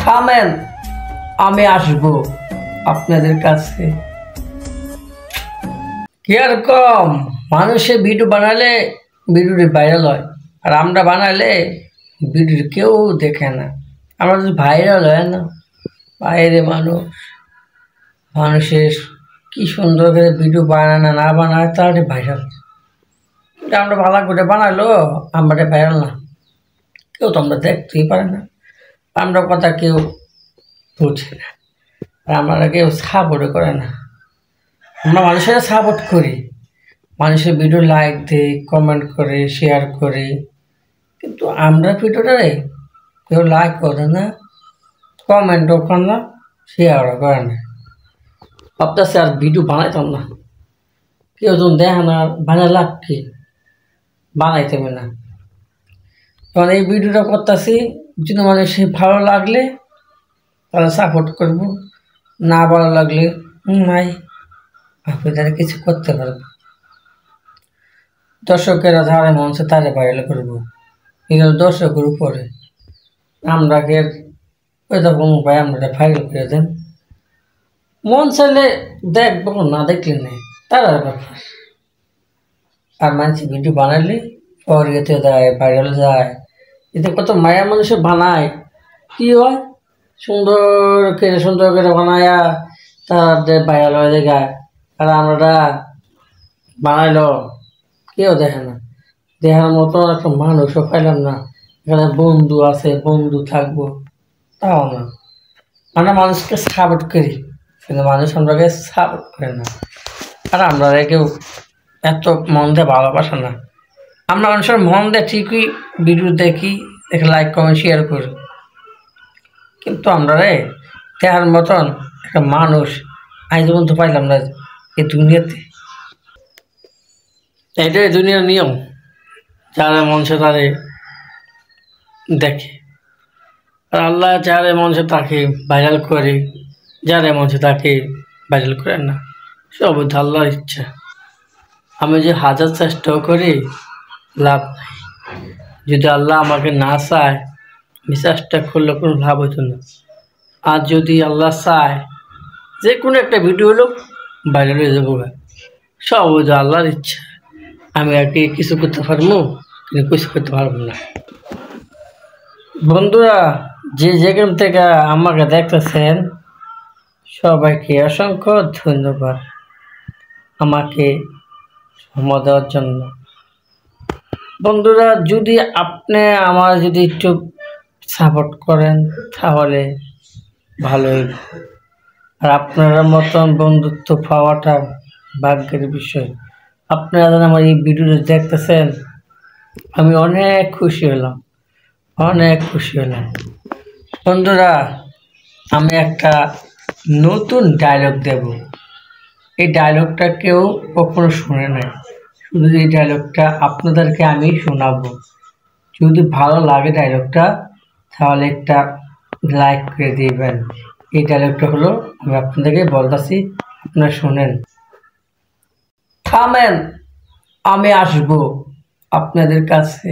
থামেন, আমি আসবো আপনাদের কাছে। কি আর কম, মানুষে ভিডিও বানালে ভিডিওটি ভাইরাল হয়, আর আমরা বানালে ভিডিও কেউ দেখে না। আমরা যদি ভাইরাল হয় না, বাইরে মানুষের কি সুন্দর করে ভিডিও বানায় না বানায় তাহলে ভাইরাল। আমরা ভালো করে বানালো আমরা ভাইরাল না, কেউ তো আমরা দেখতেই পারে না, আমরা কথা কেউ বুঝে না, আর আমরা কেউ সাপোর্ট করে না। আমরা মানুষের সাপোর্ট করি, মানুষের ভিডিও লাইক দিই, কমেন্ট করে, শেয়ার করি, কিন্তু আমরা ভিডিওটারে কেউ লাইক করে না, কমেন্টও করে না, শেয়ারও করে না। ভাবতেছে আর ভিডিও বানাইতাম না, কেউ যখন দেখে না বানায় লাভ কি, বানাইতে না। তখন এই ভিডিওটা করতেছি, যদি মানুষের ভালো লাগলে তাহলে সাপোর্ট করবো, না ভালো লাগলে নাই, আপনাদের কিছু করতে পারবো। দর্শকেরা যারা মন চায় তারা ভাইরাল করবো, এগুলো দর্শকের উপরে। আমরা ওই তখন ভাই আমরা ভাইরাল করে দেন, মন চাইলে দেখবো, না দেখলে নেই, তারা ব্যাপার। আর মানুষ ভিডিও বানাইলে ফরিয়েতে যায়, ভাইরাল যায়, এতে কত মায়া মানুষে বানায়, কি হয় সুন্দর করে বানায়া তাদের ভাইরাল হয়ে যায়। আর আমরা বানাইলো কেউ দেখে না, দেখার মতো একটা মানুষও পাইলাম না, এখানে বন্ধু আছে, বন্ধু থাকবো তাও না। আমরা মানুষকে সাপোর্ট করি, কিন্তু মানুষ আমরাকে সাপোর্ট করে না। আর আমরা কেউ এত মন দিয়ে ভালোবাসে না। আমরা মানুষের মন দিয়ে ঠিকই ভিডিও দেখি, দেখে লাইক কমেন্ট শেয়ার করি, কিন্তু আমরা দেখার মতন একটা মানুষ আজ পর্যন্ত পাইলাম না এই দুনিয়াতে। এটাই দুনিয়ার নিয়ম, যারা মনসে তারে দেখে, আর আল্লাহ যারে মনসে তাকে ভাইরাল করে, যারে মনসে তাকে ভাইরাল করে না, সব আল্লাহর ইচ্ছা। আমি যে হাজার চেষ্টাও করি লাভ নাই, যদি আল্লাহ আমাকে না চায় আমি চেষ্টা করলে কোনো লাভ হতো না। আর যদি আল্লাহ চায় যে কোনো একটা ভিডিও হলো ভাইরাল হয়ে যাবো, সব আল্লাহর ইচ্ছা। আমি আর কি কিছু করতে পারবো, কিন্তু কিছু করতে পারবো না। বন্ধুরা যে যেখান থেকে আমাকে দেখতেছেন সবাইকে অসংখ্য ধন্যবাদ আমাকে সময় দেওয়ার জন্য। বন্ধুরা যদি আপনি আমার যদি একটু সাপোর্ট করেন তাহলে ভালোই। আর আপনার মতন বন্ধুত্ব পাওয়াটা ভাগ্যের বিষয়। আপনারা যেন আমার এই ভিডিওটা দেখতেছেন, আমি অনেক খুশি হলাম। বন্ধুরা আমি একটা নতুন ডায়লগ দেব, এই ডায়লগটা কেউ কখনো শুনে নাই, শুধু এই ডায়লগটা আপনাদেরকে আমি শোনাবো। যদি ভালো লাগে ডায়লগটা তাহলে একটা লাইক করে দিবেন। এই ডায়লগটা হলো, আমি আপনাদেরকে বলতেছি, আপনারা শুনেন। থামেন, আমি আসবো আপনাদের কাছে।